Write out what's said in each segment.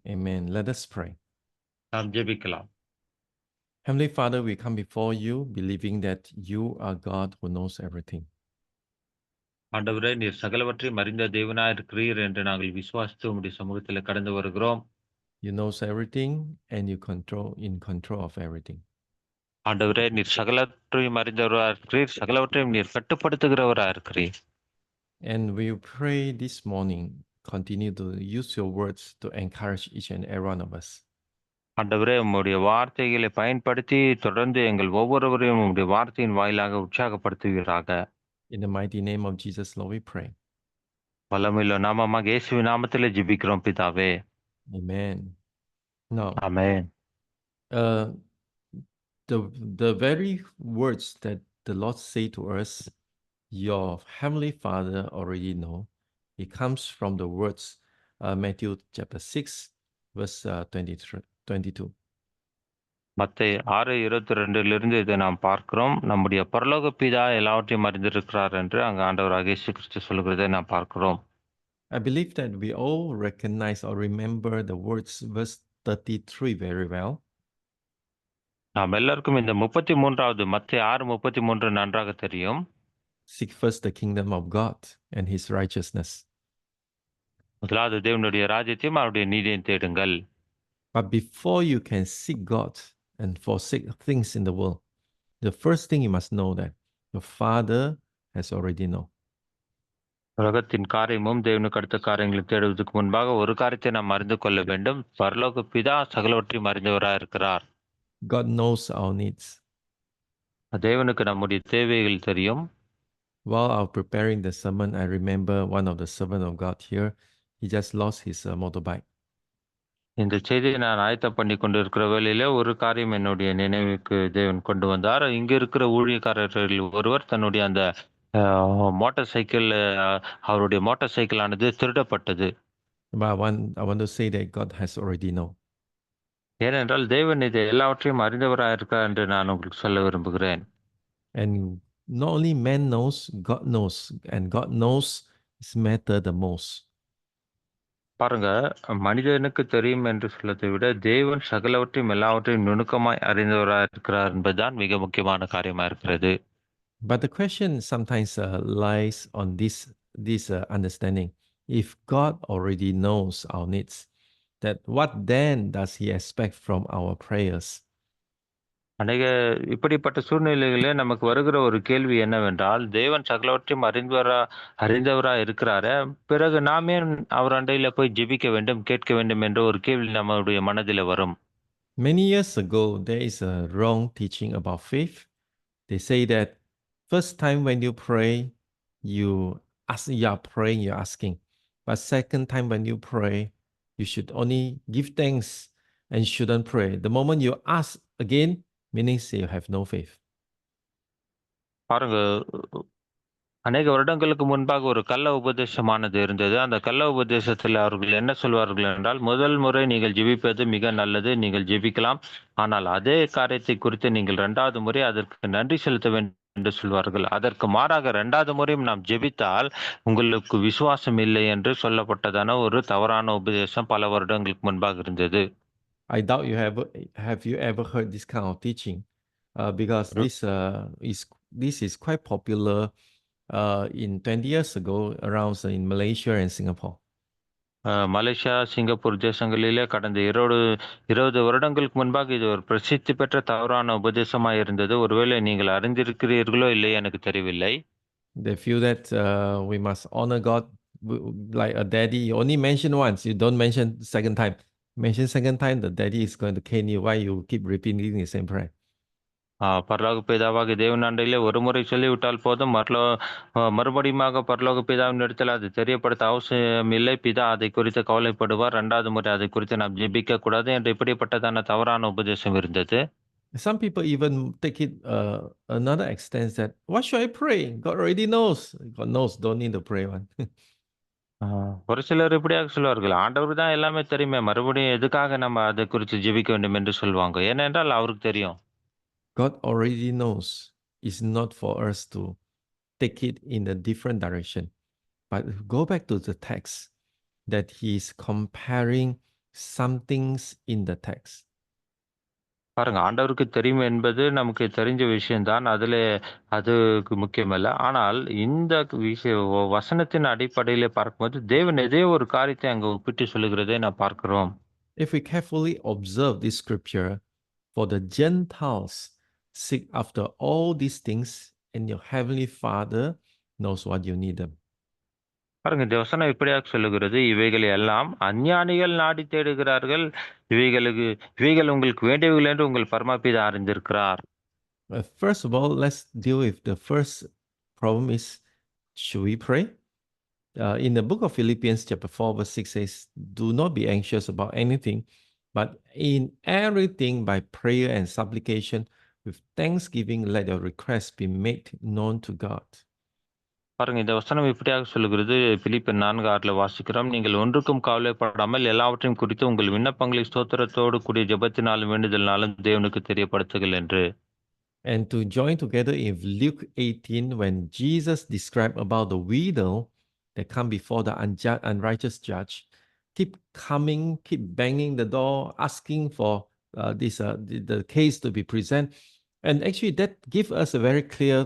Amen. Let us pray. நாம் ஜெபிக்கலாம். Heavenly Father, we come before you believing that you are God who knows everything. ஆண்டவரே, நீர் சகலவற்றையும் அறிந்த தேவனாய் இருக்கிறீர் என்று நாங்கள் விசுவாசித்து உம்முடைய சமூகத்தில் கடந்து வருகிறோம். You knows everything and you in control of everything. ஆண்டவரே, நீர் சகலவற்றையும் அறிந்தவராக இருக்கிறீர், சகலவற்றையும் நீர் கட்டுப்படுத்துகிறவராக இருக்கிறீர். And we pray this morning, continue to use your words to encourage each and every one of us. ஆண்டவரே, உம்முடைய வார்த்தைகளை பயன்படுத்தி தொடர்ந்து எங்கள் ஒவ்வொருவரையும் உம்முடைய வார்த்தையின் வாயிலாக உற்சாகப்படுத்துவீராக. In the mighty name of Jesus, Lord, we pray. வல்லமையுள்ள நாமமாக இயேசுவின் நாமத்திலே ஜெபிக்கிறோம் பிதாவே. Amen. Now, amen. uh, the very words that the Lord say to us, your heavenly Father already know. It comes from the words Matthew chapter 6, verse 22. மத்தேயு 6:22 இதை நாம் பார்க்கிறோம். நம்முடைய பரலோக பிதா எல்லாவற்றையும் அறிந்திருக்கிறார் என்று அங்கு ஆண்டவராகிய இயேசு கிறிஸ்து சொல்கிறதை நாம் பார்க்கிறோம். I believe that we all recognize or remember the words verse 33 very well. நாம் எல்லாருக்கும் இந்த 33வது மத்தேயு 6:33 நன்றாக தெரியும். Seek first the kingdom of God and his righteousness. முதலாவது தேவனுடைய ராஜ்யத்தையும் அவருடைய நீதியையும் தேடுங்கள். But before you can seek God and forsake things in the world, the first thing you must know that your Father has already known. உலகத்தின் காரியமும் தேவனுக்கு அடுத்த காரியங்களை தேடுவதற்கு முன்பாக ஒரு காரியத்தை நாம் அறிந்து கொள்ள வேண்டும். பரலோக பிதா சகலவற்றையும் அறிந்தவராக இருக்கிறார். God knows our needs. தேவனுக்கு நம்முடைய தேவைகள் தெரியும். While I was preparing the sermon, I remember one of the servants of God here. He just lost his motorbike. இந்த செய்தியை நான் ஆயத்தம் பண்ணி கொண்டு இருக்கிற வேளையிலே ஒரு காரியம் என்னுடைய நினைவுக்கு தேவன் கொண்டு வந்தார். இங்க இருக்கிற ஊழியக்காரர்கள் ஒருவர் தன்னுடைய அந்த மோட்டார் சைக்கிள் அவருடைய மோட்டார் சைக்கிள் ஆனது திருடப்பட்டது. But I want to say that God has already known. ஏனென்றால் தேவன் இதை எல்லாவற்றையும் அறிந்தவராக இருக்கார் என்று நான் உங்களுக்கு சொல்ல விரும்புகிறேன். And not only man knows, God knows, and God knows is matter the most. பாருங்க, மனிதனுக்கு தெரியும் என்று சொல்லத்தை விட தேவன் சகலவற்றையும் எல்லாவற்றையும் நுணுக்கமாய் அறிந்தவராக இருக்கிறார் என்பதுதான் மிக முக்கியமான காரியமா இருக்கிறது. But the question sometimes lies on this understanding. If God already knows our needs, that what then does he expect from our prayers? அநேக இப்படிப்பட்ட சூழ்நிலைகளிலே நமக்கு வருகிற ஒரு கேள்வி என்னவென்றால், தேவன் சகலவற்றையும் அறிந்தவரா இருக்கிறாரே, பிறகு நாம் ஏன் அவர் அண்டையில போய் ஜெபிக்க வேண்டும், கேட்க வேண்டும் என்ற ஒரு கேள்வி நம்முடைய மனதில வரும். Many years ago, there is a wrong teaching about faith. They say that first time when you pray, you are praying, you're asking. But second time when you pray, you should only give thanks and shouldn't pray. The moment you ask again, meaning you have no faith. பாருங்க, அநேக வருடங்களுக்கு முன்பாக ஒரு கள்ள உபதேசமானது இருந்தது. அந்த கள்ள உபதேசத்தில் அவர்கள் என்ன சொல்வார்கள் என்றால், முதல் முறை நீங்கள் ஜெபிப்பது மிக நல்லது, நீங்கள் ஜெபிக்கலாம். ஆனால் அதே காரியத்தை குறித்து நீங்கள் 2வது முறை அதற்கு நன்றி செலுத்த வேண்டும் என்று சொல்வார்கள். அதற்கு மாறாக 2வது முறையும் நாம் ஜெபித்தால் உங்களுக்கு விசுவாசம் இல்லை என்று சொல்லப்பட்டதான ஒரு தவறான உபதேசம் பல வருடங்களுக்கு முன்பாக இருந்தது. I doubt have you ever heard this kind of teaching, because this is quite popular in 20 years ago around in Malaysia and Singapore. Malaysia, Singapore தேசங்களிலே கடந்த 20 வருடங்களுக்கு முன்பாக இது ஒரு பிரசித்தி பெற்ற தவறான உபதேசமாக இருந்தது. ஒருவேளை நீங்கள் அறிந்திருக்கிறீர்களோ இல்லையோ எனக்கு தெரியவில்லை. They feel that we must honor God like a daddy. You only mention once, you don't mention second time. Mention second time, the daddy is going to cane you. Why you keep repeating the same prayer? பரலோக பிதாவாகிய தேவன் அண்டையிலே ஒரு முறை சொல்லிவிட்டால் போதும், மறுபடியுமாக பரலோக பிதாவின் இடத்தில் அது தெரியப்படுத்த அவசியம் இல்லை. பிதா அதை குறித்து கவலைப்படுவார். 2வது முறை அதை குறித்து நாம் ஜெபிக்க கூடாது என்று இப்படிப்பட்டதான தவறான உபதேசம் இருந்தது. Some people even take it another extent that, what should I pray? God already knows. God knows, don't need to pray one. ஒரு சிலர் இப்படியாக சொல்வார்கள், ஆண்டவருக்கு தான் எல்லாமே தெரியுமே, மறுபடியும் எதுக்காக நம்ம அதை குறித்து ஜெபிக்க வேண்டும் என்று சொல்லுவாங்க. ஏனென்றால் அவருக்கு தெரியும். God already knows. It's not for us to take it in a different direction. But go back to the text that he is comparing some things in the text. பாருங்க, ஆண்டவருக்கு தெரியும் என்பது நமக்கு தெரிஞ்ச விஷயம் தான். அதுக்கு முக்கியமல்ல. ஆனால் இந்த வசனத்தின் அடிப்படையிலே பார்க்கும்போது, தேவன் ஏதோ ஒரு காரியத்தை அங்க ஒப்பிட்டு சொல்லுகிறதை நாம் பார்க்கிறோம். If we carefully observe this scripture, for the Gentiles seek after all these things, and your heavenly Father knows what you need them. பாருங்க, இந்த வசனம் இப்படியாக சொல்லுகிறது, இவைகளை எல்லாம் அஞ்ஞானிகள் நாடி தேடுகிறார்கள். இவைகள் உங்களுக்கு வேண்டியவைகள் என்று உங்கள் பரமபிதா அறிந்திருக்கிறார். First of all, let's deal with the first problem is, should we pray? In the book of Philippians chapter 4 verse 6 says, do not be anxious about anything, but in everything by prayer and supplication with thanksgiving let your requests be made known to God. பாருங்க, இந்த வசனம் இப்படியாக சொல்லுகிறது, பிலிப்பியர் 4:6 வாசிக்கிறோம். நீங்கள் ஒன்றுக்கும் கவலைப்படாமல் எல்லாவற்றையும் குறித்து உங்கள் விண்ணப்பங்களை ஸ்தோத்திரத்தோடு கூடிய ஜெபத்தினாலும் வேண்டுதலினாலும் தேவனுக்கு தெரியப்படுத்துங்கள் என்று. And to join together in Luke 18, when Jesus described about the widow that come before the unrighteous judge, keep coming, keep banging the door, asking for the case to be present. And actually that gives us a very clear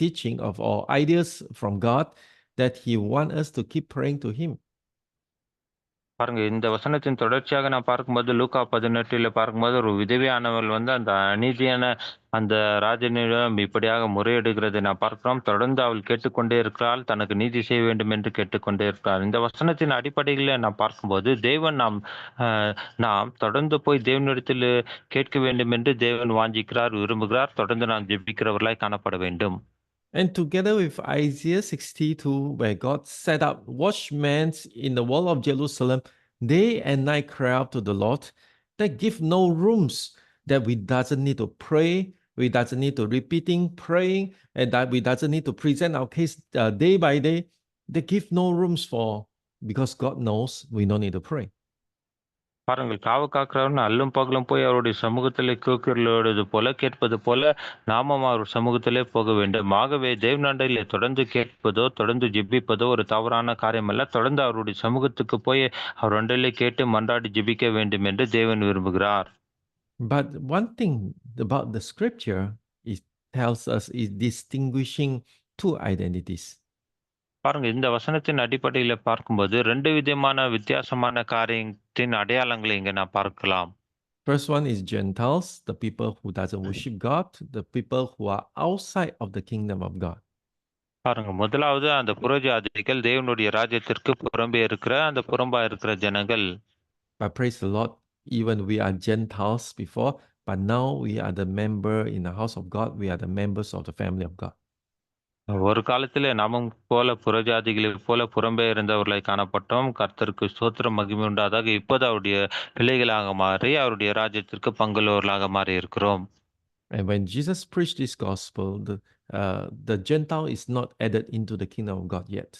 teaching of or ideas from God that he wants us to keep praying to him. பாருங்க, இந்த வசனத்தின் தொடர்ச்சியாக நான் பார்க்கும்போது லூக்கா 18 பார்க்கும்போது ஒரு விதவையானவள் அந்த அநீதியான அந்த ராஜனிடம் இப்படியாக முறையிடுகிறதை நான் பார்க்கிறோம். தொடர்ந்து அவள் கேட்டுக்கொண்டே இருக்கிறாள், தனக்கு நீதி செய்ய வேண்டும் என்று கேட்டுக்கொண்டே இருக்கிறாள். இந்த வசனத்தின் அடிப்படையில் நான் பார்க்கும்போது தேவன் நாம் தொடர்ந்து போய் தேவனிடத்தில் கேட்க வேண்டும் என்று தேவன் வாஞ்சிக்கிறார், விரும்புகிறார். தொடர்ந்து நாம் ஜெபிக்கிறவர்களாய் காணப்பட வேண்டும். And together with Isaiah 62, where God set up watchmen in the wall of Jerusalem, day and night cry out to the Lord, that give no rooms that we doesn't need to pray, we doesn't need to repeating praying, and that we doesn't need to present our case day by day. They give no rooms for, because God knows we don't need to pray. பாருங்கள், காவு காக்கிறவன் அல்லும் பகலும் போய் அவருடைய சமூகத்திலே கூக்குரலிடுவது போல கேட்பது போல நாமும் அவர் சமூகத்திலே போக வேண்டும். ஆகவே தேவனாண்டையிலே தொடர்ந்து கேட்பதோ தொடர்ந்து ஜெபிப்பதோ ஒரு தவறான காரியம் அல்ல. தொடர்ந்து அவருடைய சமூகத்துக்கு போய் அவர் அண்டையிலே கேட்டு மன்றாடி ஜெபிக்க வேண்டும் என்று தேவன் விரும்புகிறார். But one thing about the scripture, it tells us is distinguishing two identities. பாருங்க, இந்த வசனத்தின் அடிப்படையில் பார்க்கும்போது 2 விதமான வித்தியாசமான காரியத்தின் அடையாளங்களை இங்க நான் பார்க்கலாம். First one is Gentiles, the people who doesn't worship God, the people who are outside of the kingdom of God. பாருங்க, முதலாவது அந்த புறஜாதிகள், தேவனுடைய ராஜ்யத்திற்கு புறம்பே இருக்கிற அந்த புறம்பா இருக்கிற ஜனங்கள். But praise the Lord, even we are Gentiles before, but now we are the member in the house of God, we are the members of the family of God. ஒரு காலத்திலே நாமும் போல புறஜாதிகளைப் போல புறம்பே இருந்தவர்களாய் காணப்பட்டோம். கர்த்தருக்கு ஸ்தோத்திரம், மகிமை உண்டாதாக. இப்போது அவருடைய பிள்ளைகளாக மாறி அவருடைய ராஜ்யத்திற்கு பங்குள்ளவர்களாக மாறி இருக்கிறோம். And when Jesus preached this gospel, the Gentile is not added into the kingdom of God yet.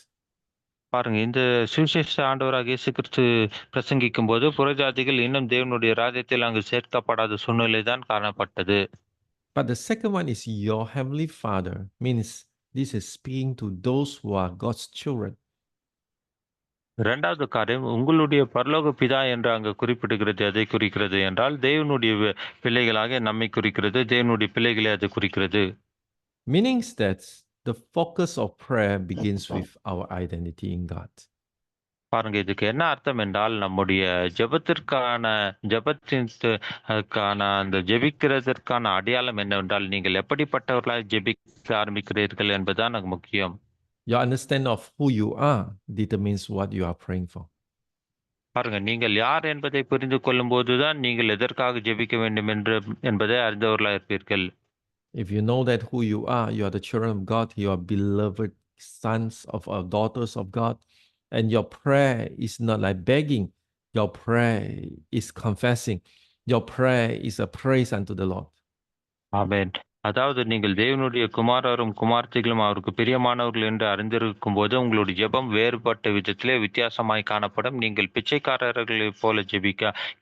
பாருங்க, இந்த சுவிசேஷ ஆண்டவராக இயேசு கிறிஸ்து பிரசங்கிக்கும் போது புறஜாதிகள் இன்னும் தேவனுடைய ராஜ்யத்தில் அங்கு சேர்க்கப்படாத சூழ்நிலை தான் காணப்பட்டது. But the second one is your heavenly Father, means this is speaking to those who are God's children. இரண்டாவது காரியம், உங்களுடைய பரலோக பிதா என்று அங்கு குறிப்பிடுகிறது. எதை குறிக்கிறது என்றால் தேவனுடைய பிள்ளைகளாக நம்மை குறிக்கிறது. தேவனுடைய பிள்ளைகளை அது குறிக்கிறது. Meaning that the focus of prayer begins with our identity in God. பாருங்க, இதுக்கு என்ன அர்த்தம் என்றால் நம்முடைய அந்த ஜெபிக்கிறதற்கான அடையாளம் என்னவென்றால் நீங்கள் எப்படிப்பட்டவர்களாய் ஜெபிக்க ஆரம்பிக்கிறீர்கள் என்பதுதான் எனக்கு முக்கியம். Your understanding of who you are determines what you are praying for. பாருங்க, நீங்கள் யார் என்பதை புரிந்து கொள்ளும் போதுதான் நீங்கள் எதற்காக ஜெபிக்க வேண்டும் என்பதை அறிந்தவர்களாக இருப்பீர்கள். If you know that who you are the children of God, you are beloved sons of or daughters of God, and your prayer is not like begging, your prayer is confessing, your prayer is a praise unto the Lord. ஆமென். அதாவது நீங்கள் தேவனுடைய குமாரரும் குமார்த்திகளும் அவருக்கு பிரியமானவர்கள் என்று அறிந்திருக்கும் போது உங்களுடைய ஜெபம் வேறுபட்ட விதத்திலே வித்தியாசமாய் காணப்படும். நீங்கள் பிச்சைக்காரர்களைப் போல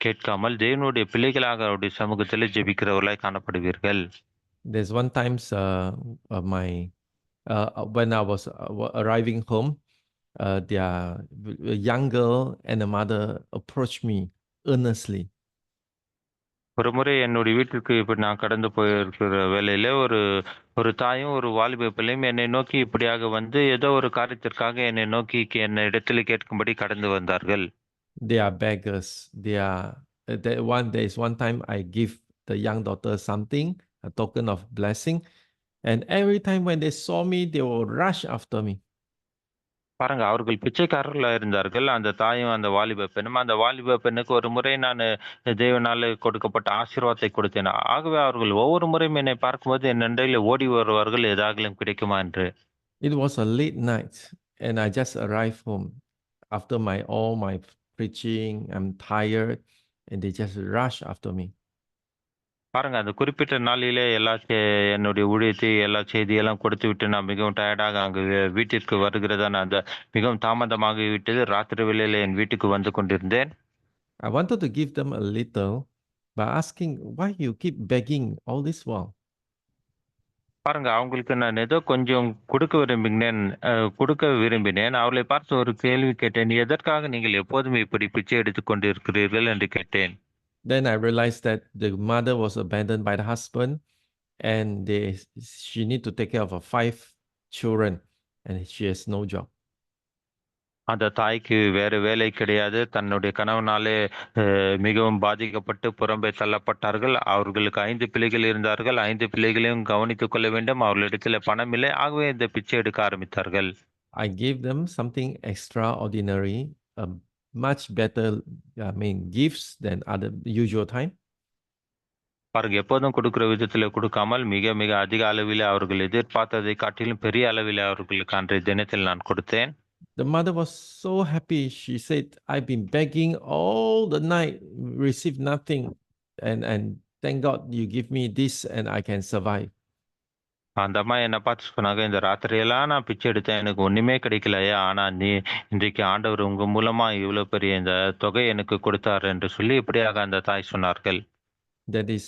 கேட்காமல் தேவனுடைய பிள்ளைகளாக அவருடைய சமூகத்திலே ஜெபிக்கிறவர்களாய் காணப்படுவீர்கள். There's one time when I was arriving home, their young girl and the mother approached me earnestly. ஒரு முறை என்னுடைய வீட்டிற்கு இப்படி நான் கடந்து போயிருக்கிற வேளையில ஒரு தாயும், ஒரு வாலிப பிள்ளையும் என்னை நோக்கி இப்படியாக வந்து ஏதோ ஒரு காரியத்திற்காக என்னை நோக்கி என்னிடத்தில் கேட்கும்படி கடந்து வந்தார்கள். They are beggars. They are there is one time I give the young daughter something, a token of blessing, and every time when they saw me, they will rush after me. பாருங்க, அவர்கள் பிச்சைக்காரர்களா இருந்தார்கள். அந்த தாயும், அந்த வாலிப பெண்ணும். அந்த வாலிப பெண்ணுக்கு ஒரு முறை நானு தேவனால கொடுக்கப்பட்ட ஆசீர்வாதத்தை கொடுத்தேன். ஆகவே அவர்கள் ஒவ்வொரு முறையும் என்னை பார்க்கும்போது என் அண்டையில ஓடி வருவார்கள், ஏதாகிலும் கிடைக்குமா என்று. It was a late night, and I just arrived home after all my preaching. I'm tired, and they just rush after me. பாருங்க, அந்த குறிப்பிட்ட நாளிலே என்னுடைய ஊழியத்தை, எல்லா செய்தியெல்லாம் கொடுத்துவிட்டு நான் மிகவும் டயர்டாக அங்கு வீட்டிற்கு வருகிறதான அந்த மிகவும் தாமதமாகிவிட்டது. ராத்திரி வேளையில என் வீட்டுக்கு வந்து கொண்டிருந்தேன். I wanted to give them a little by asking, why you keep begging all this while? பாருங்க, அவங்களுக்கு நான் ஏதோ கொஞ்சம் கொடுக்க விரும்பினேன். அவளை பார்த்து ஒரு கேள்வி கேட்டேன். எதற்காக நீங்கள் எப்போதும் இப்படி பிச்சை எடுத்துக் கொண்டிருக்கிறீர்கள் என்று கேட்டேன். Then I realized that the mother was abandoned by the husband, and she need to take care of her 5 children, and she has no job. அந்த தாய்க்கு வேற வேலை கிடையாது. தன்னுடைய கணவனாலே மிகவும் பாதிக்கப்பட்டு புறம்பே தள்ளப்பட்டார்கள். அவர்களுக்கு 5 பிள்ளைகள் இருந்தார்கள். 5 பிள்ளைகளையும் கவனித்துக் கொள்ள வேண்டும். அவர்களிடத்துல பணம் இல்லை. ஆகவே இந்த பிச்சை எடுக்க ஆரம்பித்தார்கள். I gave them something extraordinary, much better, gifts than other usual time. பாருங்க, எப்போதும் கொடுக்கிற விதத்துல கொடுக்காமல் மிக மிக அதிக அளவில் அவர்கள் எதிர்பார்த்ததை காட்டிலும் பெரிய அளவில் அவர்களுக்கு அன்றைய தினத்தில் நான் கொடுத்தேன். The mother was so happy. She said, I've been begging all the night, received nothing, and thank God you give me this and I can survive. அந்த அம்மா என்ன பார்த்து சொன்னாங்க, இந்த ராத்திரியெல்லாம் நான் பிச்சை எடுத்தேன், எனக்கு ஒண்ணுமே கிடைக்கலையா, ஆனா இன்றைக்கு ஆண்டவர் உங்க மூலமா இவ்வளவு பெரிய இந்த தொகை எனக்கு கொடுத்தார் என்று சொல்லி இப்படியாக அந்த தாய் சொன்னார்கள். That is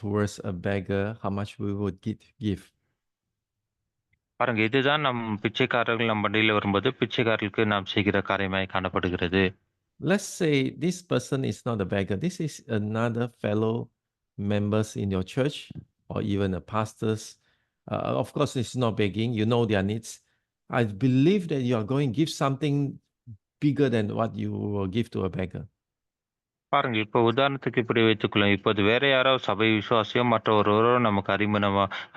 towards a beggar, how much we would give. பாருங்க, இதுதான் பிச்சைக்காரர்கள் நம் மண்டியில வரும்போது பிச்சைக்காரர்களுக்கு நாம் செய்கிற காரியமாய் காணப்படுகிறது. Let's say this person is not a beggar. This is another fellow members in your church or even a pastors. Of course, it's not begging. You know their needs. I believe that you are going to give something bigger than what you will give to a beggar. பாருங்க, இப்ப உதாரணத்துக்கு இப்படி வைத்துக்கொள்ளும். இப்போது வேற யாரோ சபை விசுவாசியோ மற்ற ஒருவரோ நமக்கு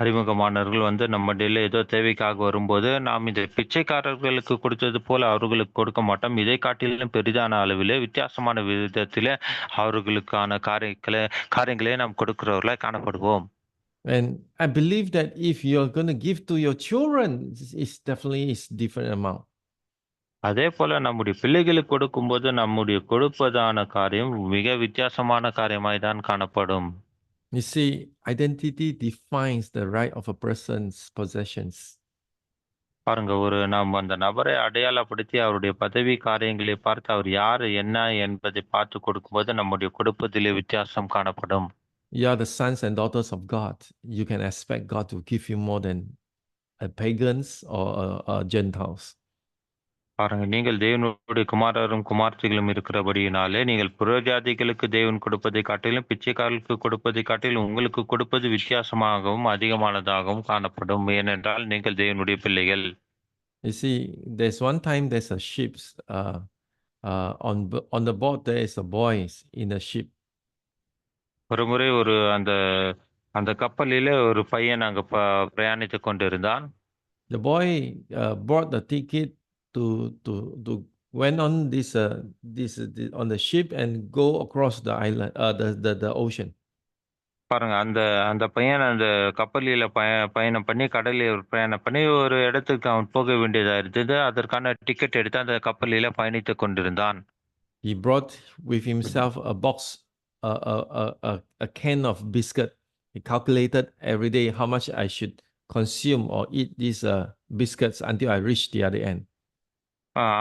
அறிமுகமானவர்கள் வந்து நம்ம இடையில ஏதோ தேவைக்காக வரும்போது நாம் இந்த பிச்சைக்காரர்களுக்கு கொடுத்தது போல அவர்களுக்கு கொடுக்க மாட்டோம். இதை காட்டிலும் பெரிதான அளவிலே வித்தியாசமான விதத்திலே அவர்களுக்கான காரியங்களே நாம் கொடுக்கிறவர்களாய் காணப்படுவோம். And I believe that if you're going to give to your children, it's definitely different amount. அதே போல நம்முடைய பிள்ளைகளுக்கு கொடுக்கும்போது நம்முடைய கொடுப்பதான காரியம் மிக வித்தியாசமான காரியமாய் தான் காணப்படும். You see, identity defines the right of a person's possessions. பாருங்க, நாம் அந்த நபரை அடையாளப்படுத்தி அவருடைய பதவி காரியங்களை பார்த்து அவர் யாரு என்ன என்பதை பார்த்து கொடுக்கும்போது நம்முடைய கொடுப்பதிலே வித்தியாசம் காணப்படும். You are the sons and daughters of God. You can expect God to give you more than pagans or Gentiles. பாருங்க, நீங்கள் தேவனுடைய குமாரரும் குமார்த்திகளும் இருக்கிறபடியினாலே நீங்கள் புறஜாதிகளுக்கு தேவன் கொடுப்பதை காட்டிலும் பிச்சைக்காரர்களுக்கு கொடுப்பதை காட்டிலும் உங்களுக்கு கொடுப்பது வித்தியாசமாகவும் அதிகமானதாகவும் காணப்படும். ஏனென்றால் நீங்கள் தேவனுடைய பிள்ளைகள். You see, there's one time there's a ship on the boat. There is a boy in the ship. ஒரு முறை அந்த கப்பலிலே ஒரு பையன் அங்க பிரயாணித்துக் கொண்டிருந்தான். The boy bought the ticket to went on this on the ship and go across the island, the ocean. பாருங்க, அந்த பையன் அந்த கப்பலில பயணம் பண்ணி கடலில் பிரயாணம் பண்ணி ஒரு இடத்துக்கு அவன் போக வேண்டியதா இருந்தது. அதற்கான டிக்கெட் எடுத்து அந்த கப்பலில பயணித்துக் கொண்டிருந்தான். He brought with himself a box, a can of biscuit. He calculated every day how much I should consume or eat these biscuits until I reach the other end.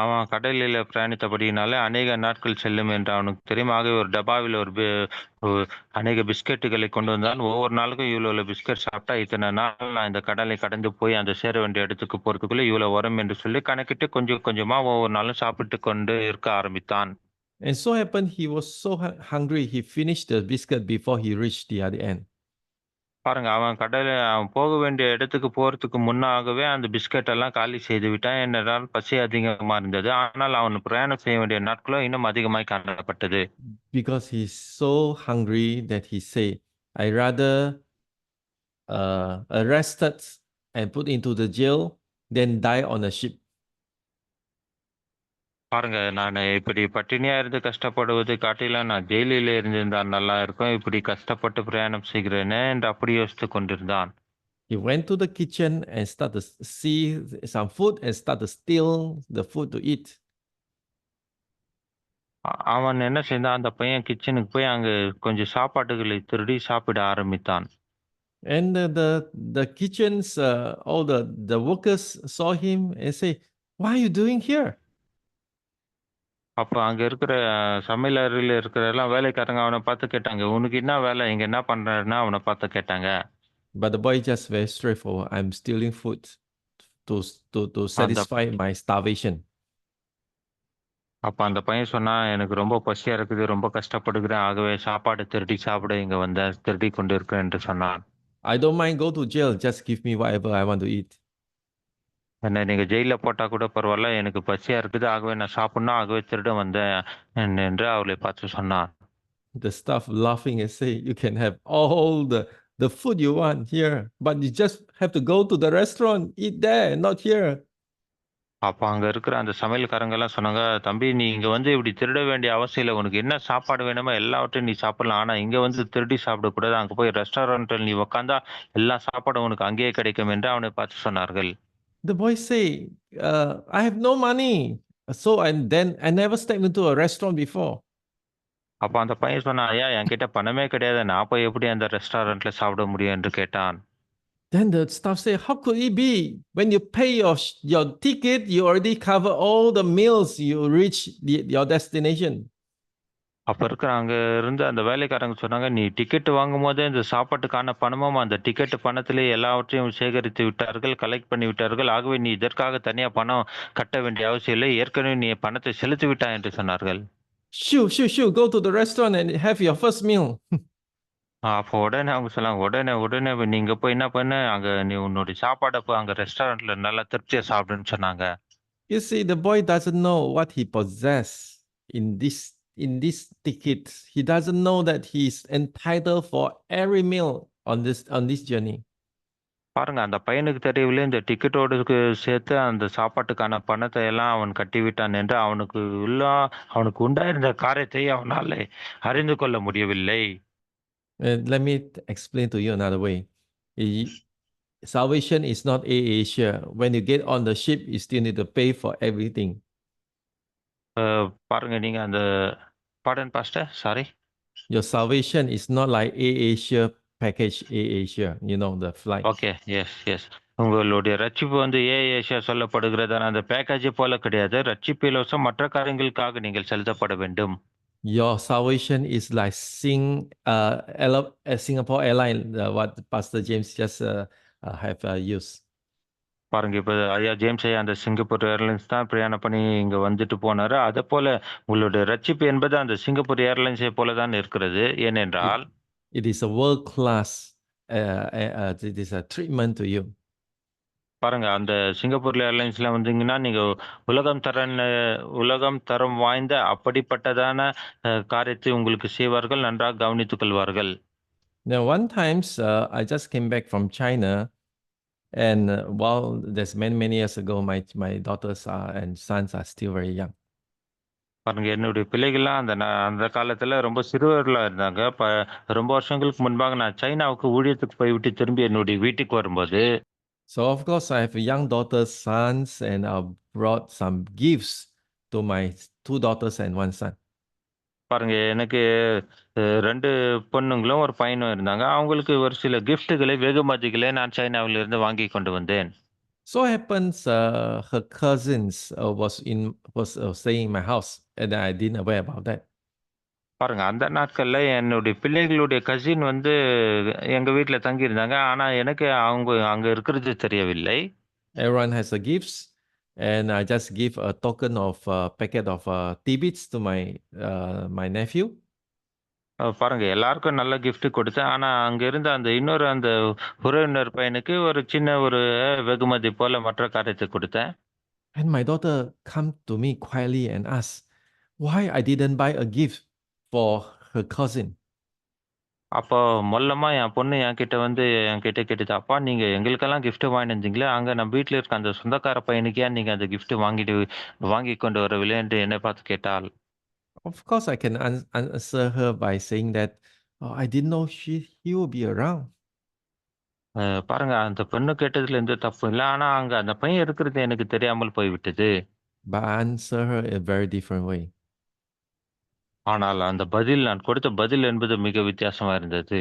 அவன் கடலில பிரயாணித்தபடியினாலே அநேக நாட்கள் செல்லும் என்று அவனுக்கு தெரியும். ஆகவே ஒரு டப்பாவில் ஒ அநேக பிஸ்கட்டுகளை கொண்டு வந்தான். ஒவ்வொரு நாளுக்கும் இவ்வளோ பிஸ்கட் சாப்பிட்டா இத்தனை நாள் நான் இந்த கடலை கடந்து போய் அந்த சேர வேண்டிய இடத்துக்கு போறதுக்குள்ள இவ்வளோ வரும் என்று சொல்லி கணக்கிட்டு கொஞ்சம் கொஞ்சமா ஒவ்வொரு நாளும் சாப்பிட்டு கொண்டு இருக்க ஆரம்பித்தான். And so happened he was so hungry, he finished the biscuit before he reached the other end. பாருங்க, அவன் போக வேண்டிய இடத்துக்கு போறதுக்கு முன்னாகவே அந்த பிஸ்கட் எல்லாம் காலி செய்து விட்டான். ஏனென்றால் பசி அதிகமா இருந்தது. ஆனால் அவன் பிரயாணம் செய்ய வேண்டிய நாட்களோ இன்னும் அதிகமாய் காணப்பட்டது. Because he's so hungry that he said, I rather arrested and put into the jail than die on a ship. பாருங்க, நான் இப்படி பட்டினியா இருந்து கஷ்டப்படுவது காட்டிலும் நான் ஜெயிலில் இருந்திருந்தால் நல்லா இருக்கும். இப்படி கஷ்டப்பட்டு பிரயாணம் செய்கிறேனே என்று அப்படி யோசித்துக் கொண்டிருந்தான். He went to the kitchen and started to see some food and started to steal the food to eat. அவன் என்ன செய்தான், அந்த பையன் கிச்சனுக்கு போய் அங்க கொஞ்சம் சாப்பாட்டுகளை திருடி சாப்பிட ஆரம்பித்தான். And the kitchens, all the workers saw him and say, "What are you doing here?" அப்ப அங்க இருக்கிற சமையல் அறையில இருக்கிற எல்லாம் வேலைக்காரங்க அவனை பார்த்து கேட்டாங்க, உனக்கு என்ன வேலை, இங்க என்ன பண்றன்னா அவனை பார்த்து கேட்டாங்க. But the boy just very straightforward. I'm stealing food to அந்த satisfy my starvation. அப்ப அந்த பையன் சொன்னான், எனக்கு ரொம்ப பசியா இருக்குது, ரொம்ப கஷ்டப்படுகிறேன், ஆகவே சாப்பாடு திருடி சாப்பிட இங்க வந்தேன், திருடி கொண்டு இருக்கிறேன் என்று சொன்னான். I don't mind go to jail. Just give me whatever I want to eat. என்ன நீங்க ஜெயில போட்டா கூட பரவாயில்ல, எனக்கு பசியா இருக்குது, ஆகவே நான் சாப்பிடணும், ஆகவே திருட வந்தேன் என்று அவளை பார்த்து சொன்னான். The staff laughing and say, "You can have all the food you want here, but you just have to go to the restaurant, eat there, not here." அப்ப அங்க இருக்கிற அந்த சமையல்காரங்க எல்லாம் சொன்னாங்க, தம்பி நீ இங்க வந்து இப்படி திருட வேண்டிய அவசியம் இல்லை, உனக்கு என்ன சாப்பாடு வேணுமோ எல்லாவற்றையும் நீ சாப்பிடலாம், ஆனா இங்க வந்து திருடி சாப்பிடக்கூடாது, அங்க போய் ரெஸ்டாரண்ட்டில் நீ உக்காந்தா எல்லா சாப்பாடும் உனக்கு அங்கேயே கிடைக்கும் என்று அவனை பார்த்து சொன்னார்கள். The boy say, "I have no money, so then I never stepped into a restaurant before." அப்ப அந்த பையன் சொன்னான், ஐயா என்கிட்ட பணமே கிடையாது, நான் போய் எப்படி அந்த ரெஸ்டாரண்ட்ல சாப்பிட முடியும் என்று கேட்டான். Then the staff say, "How could it be? When you pay your ticket, you already cover all the meals you reach your destination." அப்ப இருக்கிற அங்க இருந்து அந்த வேலைக்காரங்க சொன்னாங்க, நீ டிக்கெட் வாங்கும் போதே இந்த சாப்பாட்டுக்கான பணமும் அந்த டிக்கெட் பணத்திலே எல்லாவற்றையும் சேகரித்து விட்டார்கள், கலெக்ட் பண்ணி விட்டார்கள், ஆகவே நீ இதற்காக தனியா பணம் கட்ட வேண்டிய அவசியம் இல்லை, ஏற்கனவே நீ பணத்தை செலுத்தி விட்டாய் என்று சொன்னார்கள். Shoo, go to the restaurant and have your first meal. அப்போ உடனே அவங்க சொன்னாங்க, உடனே நீங்க போய் என்ன பண்ணு, அங்க நீ உன்னுடைய சாப்பாட போய் அங்க ரெஸ்டாரண்ட்ல நல்லா திருப்தியா சாப்பிடுன்னு சொன்னாங்க. You see, the boy doesn't know what he possesses in this ticket. He doesn't know that he's entitled for every meal on this journey. பாருங்க, அந்த பையனுக்கு தெரியவில்லை, இந்த டிக்கெட்டோடு சேர்த்து அந்த சாப்பாட்டுக்கான பணத்தை எல்லாம் அவன் கட்டிவிட்டான் என்று அவனுக்கு உண்டாயிருந்த காரியத்தை அவனால அறிந்து கொள்ள முடியவில்லை. Let me explain to you another way. Salvation is not AirAsia. When you get on the ship, you still need to pay for everything. பாருங்க, நீங்க அந்த pardon pastor, sorry. Your salvation is not like AirAsia package AirAsia, the flight. Okay, yes. உங்களுடைய ரட்சிப்பு வந்து Asia சொல்லப்படுகிறதான அந்த package போல கிடையாது. ரட்சிப்பு இலவசம், மற்ற காரியங்களுக்காக நீங்கள் செலுத்தப்பட வேண்டும். Your salvation is like Singapore Airline, what Pastor James just have used. பாருங்க, இப்ப ஐயா ஜேம்ஸ் ஐயா அந்த சிங்கப்பூர் ஏர்லைன்ஸ் தான் பிரயாணம் பண்ணி இங்க வந்துட்டு போனாரு. அதே போல உங்களுடைய ரட்சிப்பு என்பது அந்த சிங்கப்பூர் ஏர்லைன்ஸை போல தான் இருக்கிறது. ஏனென்றால் It is a world class. It is a treatment to you. பாருங்க, அந்த சிங்கப்பூர் ஏர்லைன்ஸ்ல வந்தீங்கன்னா நீங்க உலகம் தரம் வாய்ந்த அப்படிப்பட்டதான காரியத்தை உங்களுக்கு செய்வார்கள், நன்றாக கவனித்துக் கொள்வார்கள். Now, one times I just came back from China, and while that's many years ago, my daughters and sons are still very young. பாருங்க, என்னுடைய பிள்ளைகள்லாம் அந்த காலத்துல ரொம்ப சிறுவர்களா இருந்தாங்க. ரொம்ப வருஷங்களுக்கு முன்பாக நான் சைனாவுக்கு ஊழியத்துக்கு போய்விட்டு திரும்பி என்னுடைய வீட்டுக்கு வரும்போது, So of course I have young daughters, sons, and I brought some gifts to my 2 daughters and 1 son. பாருங்க, எனக்கு 2 பொண்ணுங்களும் ஒரு பையனும் இருந்தாங்க. அவங்களுக்கு ஒரு சில கிஃப்ட்டுகளை, வெகுமதிகளை நான் சைனாவிலிருந்து வாங்கி கொண்டு வந்தேன். So happens her cousins was staying in my house, and I didn't aware about that. பாருங்க, அந்த நாட்கள்ல என்னுடைய பிள்ளைகளுடைய கசின் வந்து எங்க வீட்ல தங்கியிருந்தாங்க. ஆனா எனக்கு அவங்க அங்க இருக்கிறது தெரியவில்லை. Everyone has a gifts, and I just give a token of packet of tidbits to my nephew. பாருங்க, எல்லாருக்கும் நல்ல கிஃப்ட் குடுத்தேன். ஆனா அங்க இருந்த அந்த இன்னொரு அந்த உறவினர் பையனுக்கு ஒரு சின்ன ஒரு வெகுமதி போல மற்ற காரியத்த குடுத்தேன். And my daughter come to me quietly and ask why I didn't buy a gift for her cousin. அப்போ மொல்லமா என் பொண்ணு என்கிட்ட கேட்டுச்சு, "அப்பா நீங்க எங்களுக்கெல்லாம் கிஃப்ட் வாங்கிட்டு வந்தீங்களே, அங்க நம்ம வீட்ல இருக்க அந்த சொந்தக்கார பையனுக்கு ஏன் நீங்க அந்த கிஃப்ட் வாங்கிக் கொண்டு வரவில்லை?" என்று என்னை பார்த்து கேட்டாள். Of course, I can answer her by saying that I didn't know he will be around. பாருங்க, அந்த பெண்ணு கேட்டதுல எந்த தப்பும் இல்ல. ஆனா அங்க அந்த பையன் இருக்கிறது எனக்கு தெரியாமல் போய்விட்டது. But I answer her in a very different way. ஆனால் அந்த நான் கொடுத்த பதில் என்பது மிக வித்தியாசமா இருந்தது.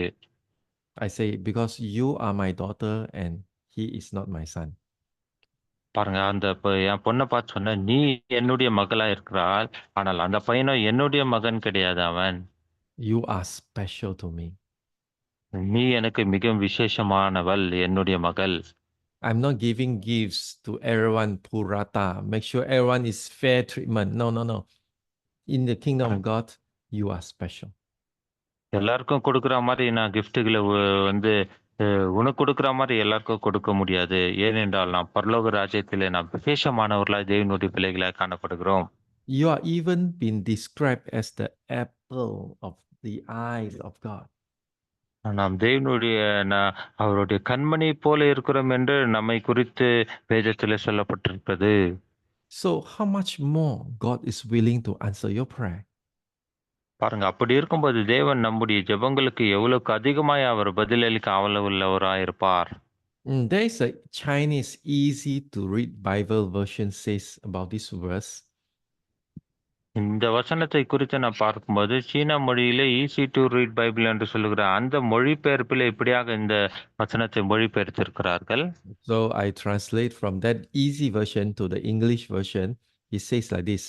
I say, because you are my daughter and he is not my son. பாருங்க, என் பொண்ண பார்த்து சொன்னேன், "நீ என்னுடைய மகளா இருக்கிறாள். ஆனால் அந்த பையனோ என்னுடைய மகன் கிடையாது அவன். You are special to me. நீ எனக்கு மிகவும் விசேஷமானவள், என்னுடைய மகள்." I'm not giving gifts to everyone purata. Make sure everyone is fair treatment. No, no, no. In the kingdom of God, you are special. எல்லாருக்கும் கொடுக்குற மாரி நான் கிஃப்ட்டுகள வந்து உனக்கு கொடுக்குற மாரி எல்லாருக்கும் கொடுக்க முடியாது. ஏனென்றால் நாம் பரலோக ராஜ்யத்திலே நாம் விசேஷமானவர்களாய் தேவனுடைய பிள்ளைகளாய் காணப்படுகிறோம். You are even been described as the apple of the eyes of God. நாம் தேவனுடைய அவருடைய கண்மணி போல இருக்கிறோம் என்று நம்மை குறித்து வேதத்திலே சொல்லப்பட்டிருக்கிறது. So how much more God is willing to answer your prayer? பாருங்க, அப்படி இருக்கும்போது தேவன் நம்முடைய ஜெபங்களுக்கு எவ்வளவுக்கு அதிகமாய் அவர் பதிலளிக்க ஆவலுள்ளவராய் இருப்பார். There is a Chinese easy to read Bible version says about this verse. இந்த வசனத்தை குறித்து நான் பார்க்கும்போது சீன மொழியிலே ஈஸி டு ரீட் பைபிள் என்று சொல்லுகிற அந்த மொழிபெயர்ப்பில் இப்படியாக இந்த வசனத்தை மொழிபெயர்த்திருக்கிறார்கள். So I translate from that easy version to the English version. It says like this: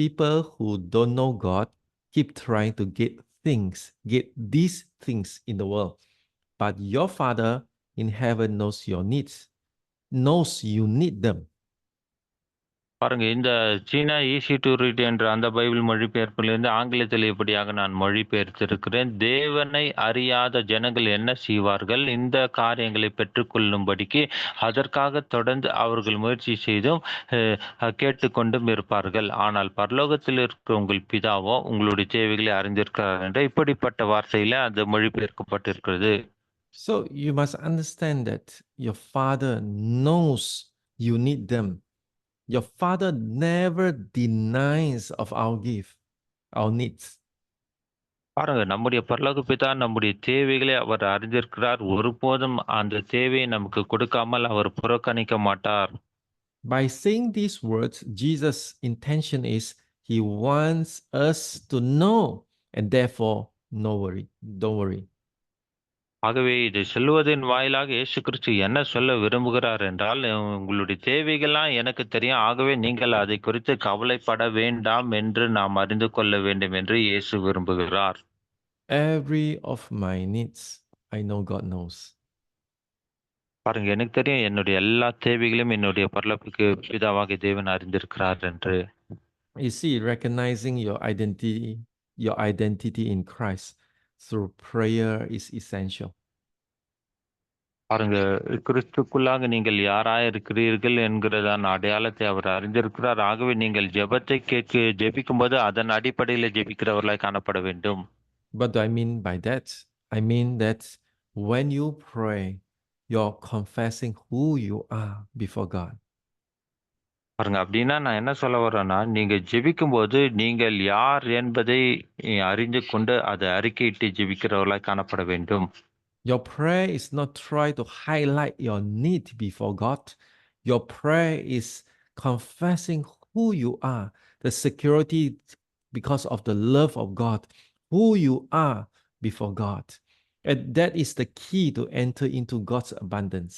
people who don't know God keep trying to get these things in the world, but your Father in heaven knows you need them. பாருங்க, இந்த சீனா easy to read என்ற அந்த Bible மொழிபெயர்ப்பிலிருந்து ஆங்கிலத்தில் இப்படியாக நான் மொழிபெயர்த்திருக்கிறேன். தேவனை அறியாத ஜனங்கள் என்ன செய்வார்கள்? இந்த காரியங்களை பெற்றுக்கொள்ளும்படிக்கு அதற்காக தொடர்ந்து அவர்கள் முயற்சி செய்தும் கேட்டுக்கொண்டும் இருப்பார்கள். ஆனால் பரலோகத்தில் இருக்கிற உங்கள் பிதாவோ உங்களுடைய தேவைகளை அறிந்திருக்கிறார் என்ற இப்படிப்பட்ட வார்த்தையில அது மொழிபெயர்க்கப்பட்டிருக்கிறது. So you must understand that your Father knows you need them. Your Father never denies of our needs. பாருங்க, நம்முடைய பரலோக பிதா நம்முடைய தேவைகளை அவர் அறிந்திருக்கிறார். ஒருபோதும் அந்த தேவையை நமக்கு கொடுக்காமல் அவர் புறக்கணிக்க மாட்டார். By saying these words, Jesus' intention is he wants us to know, and therefore, don't worry. ஆகவே இதை சொல்லுவதன் வாயிலாக இயேசு கிறிஸ்து என்ன சொல்ல விரும்புகிறார் என்றால், உங்களுடைய தேவைகள்லாம் எனக்கு தெரியும். ஆகவே நீங்கள் அதை குறித்து கவலைப்பட வேண்டாம் என்று நாம் அறிந்து கொள்ள வேண்டும் என்று இயேசு விரும்புகிறார். Every of my needs, I know God knows. பாருங்க, எனக்கு தெரியும் என்னுடைய எல்லா தேவைகளையும் என்னுடைய பரலோக பிதாவாகிய தேவன் அறிந்திருக்கிறார் என்று. You see, recognizing your identity in Christ through prayer is essential. பாருங்க, கிறிஸ்துக்குள்ளாக நீங்கள் யாராய் இருக்கிறீர்கள் என்கிறதான அடையாளத்தை அவர் அறிந்திருக்கிறார். ஆகவே நீங்கள் ஜெபிக்கும் போது அதன் அடிப்படையில் ஜெபிக்கிறவர்களாய் காணப்பட வேண்டும். What do I mean by that? I mean that when you pray, you're confessing who you are before God. பாருங்க, அப்படின்னா நான் என்ன சொல்ல வரேன்னா, நீங்க ஜெபிக்கும் போது நீங்கள் யார் என்பதை அறிந்து கொண்டு அதை அறிக்கையிட்டு ஜெபிக்கிறவர்களாய் காணப்பட வேண்டும். Your prayer is not try to highlight your need before God. Your prayer is confessing who you are, the security because of the love of God, who you are before God. And that is the key to enter into God's abundance.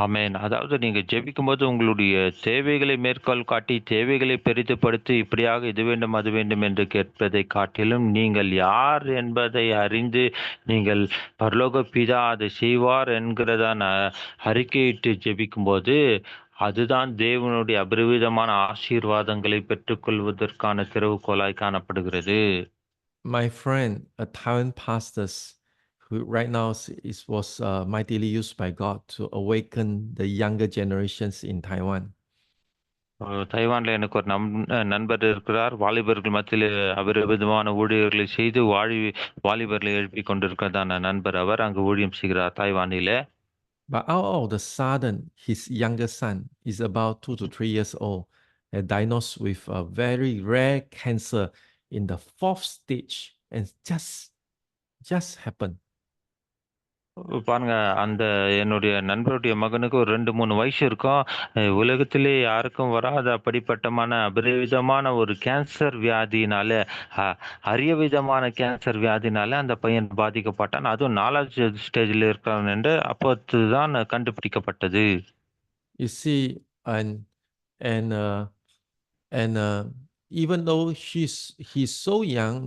ஆமென். அதாவது நீங்க ஜெபிக்கும்போது உங்களுடைய தேவைகளை மேற்கோள் காட்டி, தேவைகளை பெரிதுபடுத்தி, இப்படியாக இது வேண்டும், அது வேண்டும் என்று கேட்பதைக் காட்டிலும், நீங்கள் யார் என்பதை அறிந்து, நீங்கள் பரலோக பிதா அதை செய்வார் என்கிறதான அறிக்கையிட்டு ஜெபிக்கும்போது, அதுதான் தேவனுடைய அபரிவிதமான ஆசீர்வாதங்களை பெற்றுக்கொள்வதற்கான திறவுகோலாய் காணப்படுகிறது. My friend, a Taiwan pastor who right now was mightily used by God to awaken the younger generations in Taiwan. தைவான்ல எனக்கு ஒரு நண்பர் இருக்கிறார். வாலிபர்கள் மத்தியிலே அபரிவிதமான ஊழியர்களை செய்து வாலிபர்களை எழுப்பிக் கொண்டிருக்கிறதான நண்பர் அவர். அங்கு ஊழியம் செய்கிறார் தைவானிலே. But out of the sudden, his younger son is about 2 to 3 years old, diagnosed with a very rare cancer in the 4th stage, and just happened. பாருங்க, அந்த என்னுடைய நண்பருடைய மகனுக்கு ஒரு 2, 3 வயசு இருக்கும். உலகத்திலே யாருக்கும் வராத அப்படிப்பட்டமான அபரிவிதமான ஒரு கேன்சர் வியாதியினால, அ அரிய விதமான கேன்சர் வியாதினால அந்த பையன் பாதிக்கப்பட்டான். அதுவும் 4வது ஸ்டேஜ்ல இருக்கிறான் என்று அப்போதுதான் கண்டுபிடிக்கப்பட்டது. You see, and even though he's so young,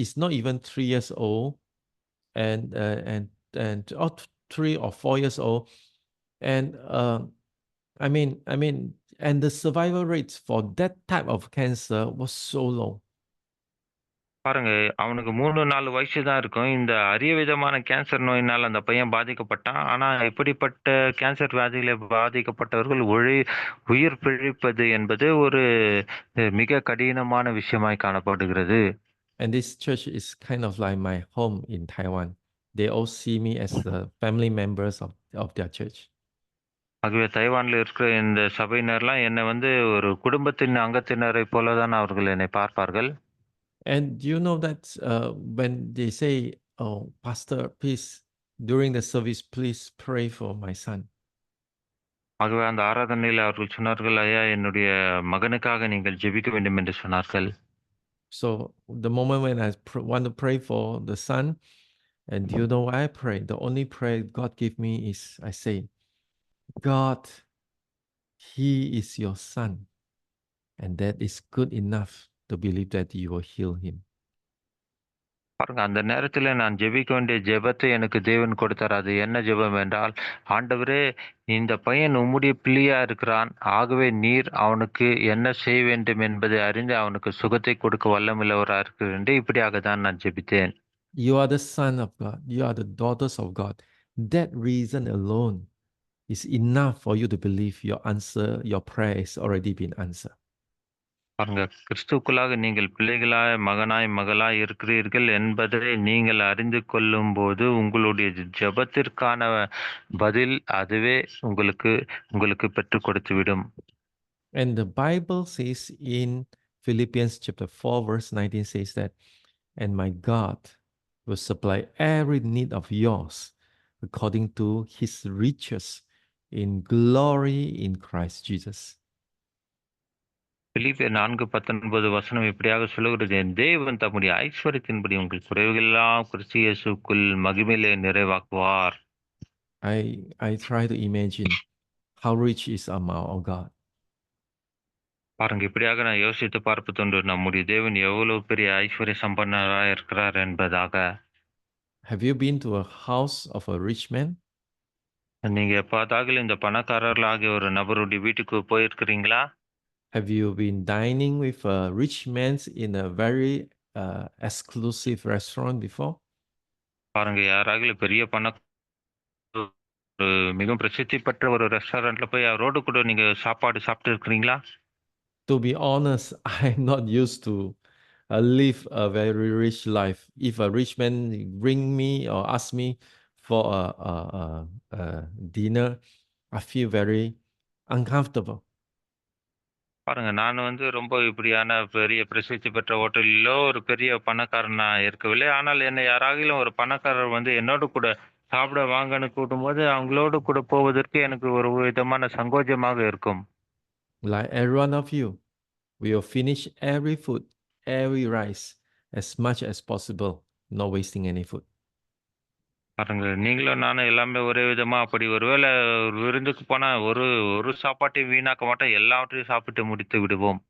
he's not even 3 years old, and or 3 or 4 years old, and and the survival rates for that type of cancer was so low. பாருங்க, அவனுக்கு 3, 4 வயசு தான் இருக்கும். இந்த அரிய விதமான cancer நோயினால் அந்த பையன் பாதிக்கப்பட்டான். ஆனா இப்படிப்பட்ட கேன்சர் வியாதியில பாதிக்கப்பட்டவர்கள் உயிர் பிழைப்பது என்பது ஒரு மிக கடினமான விஷயமாய் காணப்படுகிறது. And this church is kind of like my home in Taiwan. They all see me as the family members of their church. ஆகவே தைவான்ல இருக்கிற இந்த சபையினர்லாம் என்னை வந்து ஒரு குடும்பத்தின் அங்கத்தினரைப் போல தான் அவர்கள் என்னை பார்ப்பார்கள். And you know that when they say, "Oh, Pastor, please, during the service, please pray for my son." ஆகவே அந்த ஆராதனையில் அவர்கள் சொன்னார்கள், ஐயா என்னுடைய மகனுக்காக நீங்கள் ஜெபிக்க வேண்டும் என்று சொன்னார்கள். So the moment when I want to pray for the son, and you know what I pray? The only prayer God give me is I say, God, he is your son, and that is good enough to believe that you will heal him. பாருங்க, அந்த நேரத்தில நான் ஜெபிக்க வேண்டிய ஜெபத்தை எனக்கு தேவன் கொடுத்தார். அது என்ன ஜெபம் என்றால், ஆண்டவரே, இந்த பையன் உம்முடைய பிள்ளையா இருக்கிறான். ஆகவே நீர் அவனுக்கு என்ன செய்ய வேண்டும் என்பதை அறிந்து அவனுக்கு சுகத்தை கொடுக்க வல்லமுள்ளவரா இருக்கிறீர் என்று இப்படியாக தான் நான் ஜெபித்தேன். You are the son of God. You are the daughters of God. That reason alone is enough for you to believe your prayer has already been answered. பாருங்க, கிறிஸ்துவுக்குள்ளாக நீங்கள் பிள்ளைகளாய், மகனாய், மகளாய் இருக்கிறீர்கள் என்பதை நீங்கள் அறிந்து கொள்ளும்போது, உங்களுடைய ஜெபத்திற்கான பதில் அதுவே உங்களுக்கு பெற்றுக் கொடுத்துவிடும். And the Bible says in Philippians chapter 4, verse 19 says that, and my God will supply every need of yours according to his riches in glory in Christ Jesus. பிலிப்பியர் 4:19 வசனம் இப்படியாக சொல்லுகிறது, என் தேவன் தம்முடைய ஐஸ்வரியத்தின்படி உங்கள் குறைவுகளெல்லாம் கிறிஸ்து இயேசுவுக்குள் மகிமையிலே நிறைவாக்குவார். I try to imagine how rich is our God. பாருங்க, இப்படியாக நான் யோசித்து பார்ப்பதுண்டு, நம்முடைய தேவன் எவ்வளவு பெரிய ஐஸ்வர்ய சம்பன்னராக இருக்கிறார் என்பதாக. Have you been to a house of a rich man? நீங்க எப்போதாவது இந்த பணக்காரர்களாகிய ஒரு நபருடைய வீட்டுக்கு போயிருக்கிறீங்களா? Have you been dining with a rich man in a very exclusive restaurant before? பாருங்க, யாராவது பெரிய ஒரு மிகவும் பிரசித்தி பெற்ற ஒரு ரெஸ்டாரண்ட்ல போய் அவரோடு கூட நீங்க சாப்பாடு சாப்பிட்டு இருக்கிறீங்களா? To be honest, I'm not used to live a very rich life. If a rich man bring me or ask me for a dinner, I feel very uncomfortable. பாருங்க, நான் வந்து ரொம்ப இப்படியான பெரிய பிரசித்தி பெற்ற ஹோட்டலிலோ ஒரு பெரிய பணக்காரனா இருக்கவில்லை. ஆனால் என்னை யாராகிலும் ஒரு பணக்காரர் வந்து என்னோடு கூட சாப்பிட வாங்கன்னு கூப்பிடும்போது, அவங்களோடு கூட போவதற்கு எனக்கு ஒரு விதமான சங்கோஜமாக இருக்கும். Like every one of you, we will finish every food, every rice as much as possible, not wasting any food. பாருங்க, நீங்களும் நானும் எல்லாமே ஒரே விதமா அப்படி ஒருவேளை ஒரு விருந்துக்கு போனா ஒரு ஒரு சாப்பாட்டையும் வீணாக்க மாட்டோம். எல்லாவற்றையும் சாப்பிட்டு முடித்து விடுவோம்.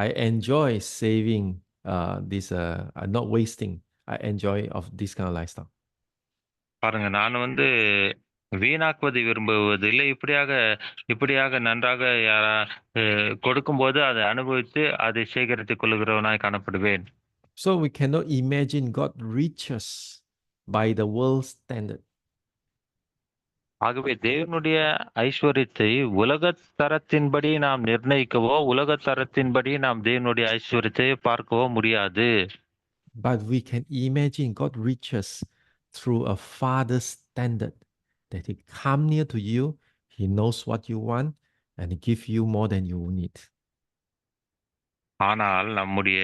I enjoy saving this not wasting. I enjoy of this kind of lifestyle. பாருங்க, நான் வந்து வீணாக்குவதை விரும்புவதில்லை. இப்படியாக இப்படியாக நன்றாக யாரா கொடுக்கும்போது அதை அனுபவித்து அதை சேகரித்துக் கொள்கிறவனாய் காணப்படுவேன். So we cannot imagine God riches by the world standard. ஆகவே தேவனுடைய ஐஸ்வரியத்தை உலகத் தரத்தின்படி நாம் நிர்ணயிக்கவோ, உலகத் தரத்தின்படி நாம் தேவனுடைய ஐஸ்வரியத்தை பார்க்கவோ முடியாது. But we can imagine God riches through a father's standard, that he come near to you, he knows what you want, and he give you more than you need. ஆனால் நம்முடைய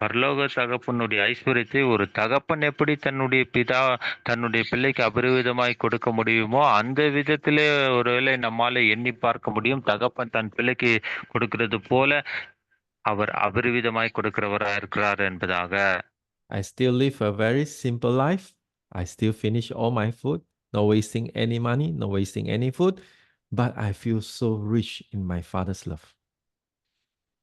பரலோக தகப்பனுடைய ஐஸ்வரியத்தை ஒரு தகப்பன் எப்படி தன்னுடைய பிள்ளைக்கு அபரிவிதமாய் கொடுக்க முடியுமோ, அந்த விதத்திலே ஒருவேளை நம்மால எண்ணி பார்க்க முடியும். தகப்பன் தன் பிள்ளைக்கு கொடுக்கிறது போல அவர் அபரிவிதமாய் கொடுக்கிறவராக இருக்கிறார் என்பதாக. I still live a very simple life. I still finish all my food, no wasting any money, no wasting any food, but I feel so rich in my father's love.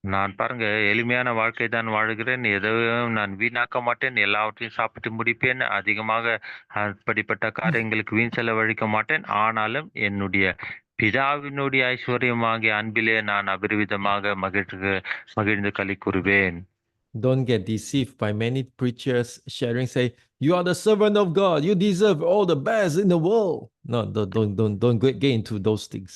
நான் பாருங்க, எளிமையான வாழ்க்கை தான் வாழுகிறேன். எதையும் நான் வீணாக்க மாட்டேன். எல்லாவற்றையும் சாப்பிட்டு முடிப்பேன். அதிகமாக அப்படிப்பட்ட காரியங்களுக்கு வீண் செலவழிக்க மாட்டேன். ஆனாலும் என்னுடைய பிதாவினுடைய ஐஸ்வர்யமாகிய அன்பிலே நான் அபரிவிதமாக மகிழ்ந்து களி கூறுவேன். Don't get deceived by many preachers sharing, say, you are the servant of God, you deserve all the best in the world. No, don't get into those things.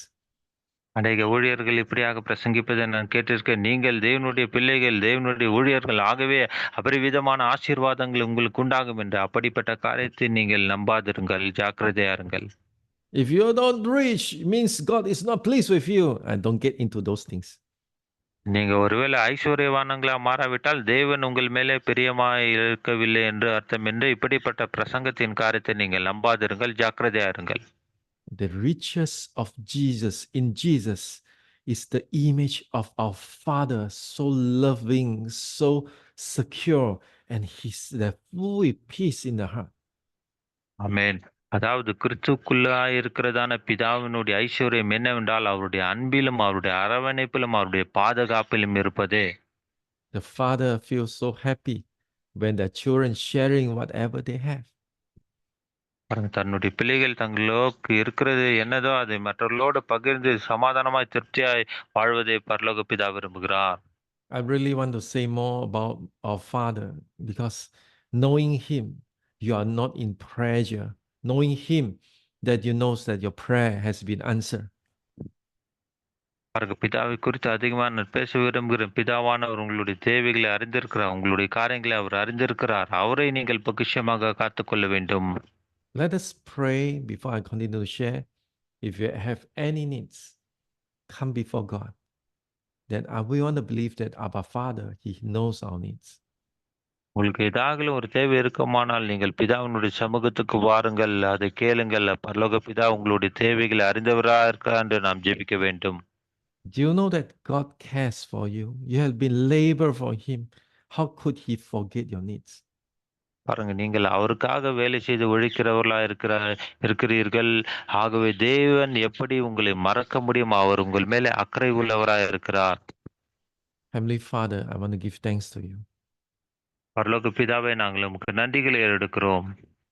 அநேக ஊழியர்கள் இப்படியாக பிரசங்கிப்பதை நான் கேட்டிருக்கேன். நீங்கள் தேவனுடைய பிள்ளைகள், தேவனுடைய ஊழியர்கள், ஆகவே அபரிவிதமான ஆசீர்வாதங்கள் உங்களுக்கு உண்டாகும் என்று அப்படிப்பட்ட காரியத்தை நீங்கள் நம்பாதிருங்கள், ஜாக்கிரதையாருங்கள். If you don't reach, it means God is not pleased with you, and don't get into those things. நீங்க ஒருவேளை ஐஸ்வர்யவானங்களா மாறாவிட்டால் தேவன் உங்கள் மேலே பிரியமாய் இருக்கவில்லை என்று அர்த்தம் என்று இப்படிப்பட்ட பிரசங்கத்தின் காரியத்தை நீங்கள் நம்பாதிருங்கள், ஜாக்கிரதையாருங்கள். The riches of Jesus in Jesus is the image of our Father, so loving, so secure, and He's the full peace in the heart. ஆமென். அதாவது கிறிஸ்துவுக்குள்ளாய் இருக்கிறதான பிதாவினுடைய ஐஸ்வர்யம் என்னவென்றால் அவருடைய அன்பிலும், அவருடைய அரவணைப்பிலும், அவருடைய பாதுகாப்பிலும் இருப்பதே. The Father feels so happy when the children sharing whatever they have. பாருங்க, தன்னுடைய பிள்ளைகள் தங்களுக்கு இருக்கிறது என்னதோ அதை மற்றவர்களோடு பகிர்ந்து சமாதானமாய் திருப்தியாய் வாழ்வதை பரலோக பிதா விரும்புகிறார். I really want to say more about our Father, because knowing Him, you are not in pressure. Knowing Him, that you know that your prayer has been answered. பாருங்க, பிதாவை குறித்து அதிகமாக நான் பேச விரும்புகிறேன். பிதாவானவர் உங்களுடைய தேவைகளை அறிந்திருக்கிறார், உங்களுடைய காரியங்களை அவர் அறிந்திருக்கிறார். அவரை நீங்கள் பொக்கிஷமாக காத்துக்கொள்ள வேண்டும். Let us pray before I continue to share. If you have any needs, come before God. Then we want to believe that our Father, He knows our needs. உங்களுக்கு ஏதாகலும் ஒரு தேவை இருக்குமானால் நீங்கள் பிதாவினுடைய சமூகத்துக்கு வாருங்கள், அதை கேளுங்கள். பரலோக பிதா உங்களுடைய தேவைகளை அறிந்தவராக இருக்கிறார் என்று நாம் ஜெபிக்க வேண்டும். Do you know that God cares for you? You have been labor for Him. How could He forget your needs? பாருங்க, நீங்கள் அவருக்காக வேலை செய்து உழைக்கிறவர்களா இருக்கிறீர்கள். ஆகவே தேவன் எப்படி உங்களை மறக்க முடியும்? அவர் உங்கள் மேலே அக்கறை உள்ளவராய் இருக்கிறார். Heavenly Father, I want to give thanks to you. பரலோக பிதாவே, நாங்கள் உமக்கு நன்றிகளை எடுக்கிறோம்.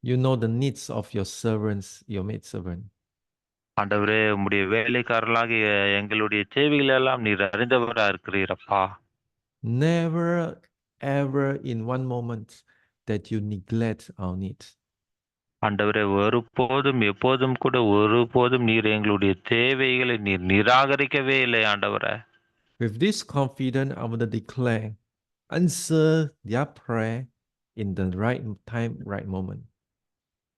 You know the needs of your servants, your maidservant. ஆண்டவரே, உம்முடைய வேலைக்காரர்களாகிய எங்களுடைய தேவைகள் எல்லாம் நீர் அறிந்தவரா இருக்கிறீரப்பா. Never ever in one moment that you neglect our needs. ஆண்டவரே, ஒருபோதும் எப்போதும் கூட ஒருபோதும் நீர் எங்களுடைய தேவைகளை நீர் நிராகரிக்கவே இல்லை ஆண்டவரே. With this confidence, I want to declare, answer their prayer in the right time, right moment.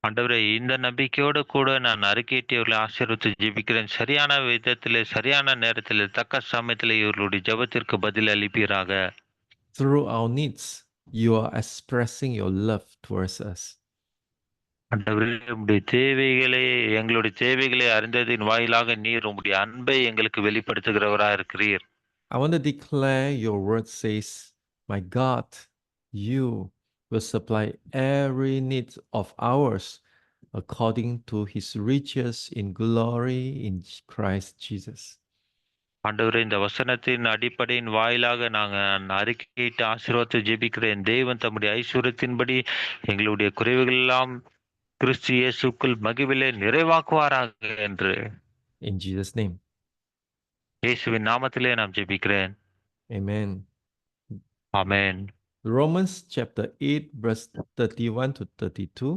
ஆண்டவரே, இந்த நம்பிக்கையோடு கூட நான் அறிக்கையிட்டவர்களை ஆசீர்வதித்து ஜெபிக்கிறேன். சரியான விதத்திலே, சரியான நேரத்திலே, தக்க சமயத்திலே இவர்களுடைய ஜெபத்திற்கு பதில் அளிப்பீராக. Through our needs, you are expressing your love towards us. ஆண்டவரே, எங்களுடைய தேவைகளை அறிந்ததின் வாயிலாக நீர் உம்முடைய அன்பை எங்களுக்கு வெளிப்படுத்துகிறவராக இருக்கிறீர். I want to declare your word says, my God, you will supply every need of ours according to his riches in glory in Christ Jesus. ஆண்டவரே, இந்த வசனத்தின் அடிப்படையின் வாயிலாக நாங்கள் அறிக்கையிட்டு ஆசீர்வாதத்தை ஜெபிக்கிறேன். தேவன் தம்முடைய ஐஸ்வர்யத்தின்படி எங்களுடைய குறைவுகள் எல்லாம் கிறிஸ்து இயேசுக்குள் மகிவிலே நிறைவாக்குவாராக என்று In Jesus' name. இயேசுவின் நாமத்திலே நாம் ஜெபிக்கிறேன். Amen. Amen. Romans chapter 8 verse 31 to 32.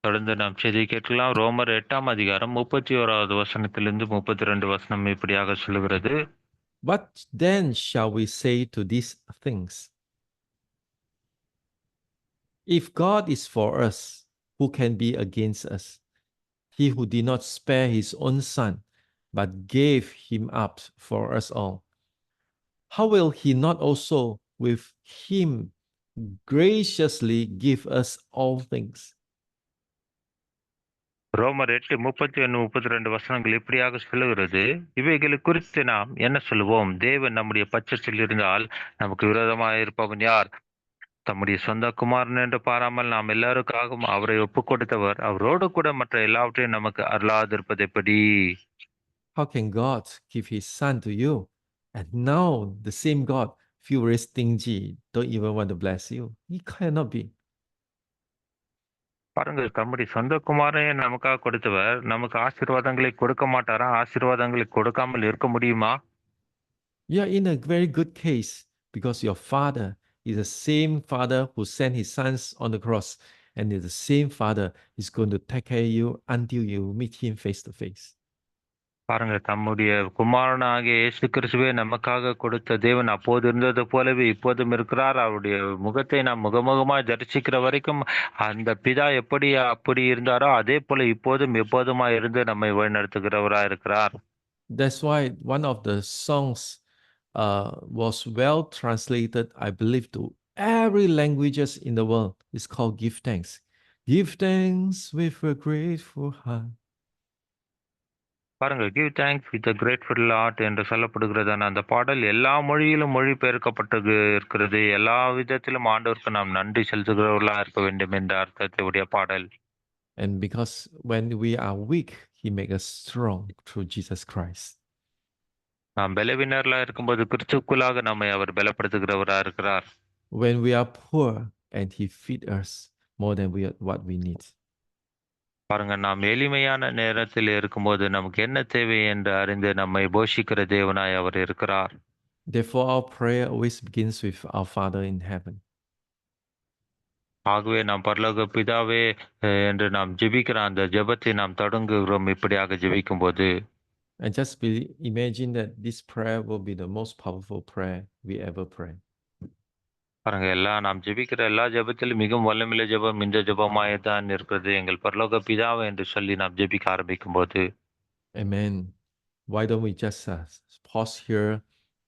தொடர்ந்து நாம் செய்தி கேட்கலாம். ரோமர் 8ஆம் அதிகாரம் 31வது வசனத்திலிருந்து 32 வசனம் இப்படியாக சொல்லுகிறது. What then shall we say to these things? If God is for us, who can be against us? He who did not spare his own son, but gave him up for us all, how will he not also with him graciously give us all things? ரோமர் 8:31, 32 வசனங்கள் இப்படியாக சொல்லுகிறது. இவைகளை குறித்து நாம் என்ன சொல்லுவோம்? தேவன் நம்முடைய பட்சத்தில் இருந்தால் நமக்கு விரோதமாக இருப்பவன் யார்? தம்முடைய சொந்த குமாரன் என்று பாராமல் நாம் எல்லாருக்காகவும் அவரை ஒப்புக் கொடுத்தவர் அவரோடு கூட மற்ற எல்லாவற்றையும் நமக்கு அருளாதிருப்பது எப்படி? How can God give his son to you? And now the same God feel very stingy, don't even want to bless you. He cannot be. பாருங்கள், தம்முடைய சொந்த குமாரனை நமக்காக கொடுத்தவர் நமக்கு ஆசீர்வாதங்களை கொடுக்க மாட்டாரா? ஆசீர்வாதங்களை கொடுக்காமல் இருக்க முடியுமா? You are in a very good case because your father is the same father who sent his sons on the cross, and is the same father is going to take care of you until you meet him face to face. பாருங்க, தம்முடைய குமாரனாகிய இயேசு கிறிஸ்துவே நமக்காக கொடுத்த தேவன் அப்போது இருந்தது போலவே இப்போதும் இருக்கிறார். அவருடைய முகத்தை நாம் முகமுகமாய் தரிசிக்கிற வரைக்கும் அந்த பிதா அப்படி இருந்தாரோ அதே போல இப்போதும் எப்போதுமா இருந்து நம்மை வழிநடத்துகிறவராய் இருக்கிறார். That's why one of the songs was well translated, I believe, to every languages in the world. It's called Give Thanks. Give thanks with a grateful heart. பாருங்க, give thanks with a grateful heart என்று சொல்லப்படுகிறதான அந்த பாடல் எல்லா மொழியிலும் மொழிபெயர்க்கப்பட்டு இருக்கிறது. எல்லா விதத்திலும் ஆண்டவருக்கு நாம் நன்றி செலுத்துகிறவர்களா இருக்க வேண்டும் என்ற அர்த்தத்தை உடைய பாடல். And because when we are weak, he make us strong through Jesus Christ. நாம் பலவீனர்களா இருக்கும்போது கிறிஸ்துவுக்குள்ளாக நம்மை அவர் பலப்படுத்துகிறவரா இருக்கிறார். When we are poor and he feed us more than what we need. பாருங்க, நாம் எளிமையான நேரத்தில் இருக்கும்போது நமக்கு என்ன தேவை என்று அறிந்து நம்மை போஷிக்கிற தேவனாய் அவர் இருக்கிறார். Therefore our prayer always begins with our Father in heaven. ஆகவே நாம் பரலோக பிதாவே என்று நாம் ஜெபிக்கிற அந்த ஜெபத்தை நாம் தொடங்குகிறோம் இப்படியாக ஜெபிக்கும் போது. And just imagine that this prayer will be the most powerful prayer we ever pray. பாருங்க, நாம் ஜெபிக்கிற எல்லா ஜெபத்திலும் மிகவும் வல்லமையுள்ள ஜெபம் இந்த ஜெபமாய் தான் இருக்கிறது. எங்கள் பரலோக பிதாவே என்று சொல்லி நாம் ஜெபிக்க ஆரம்பிக்கும் போது. Amen. Why don't we just pause here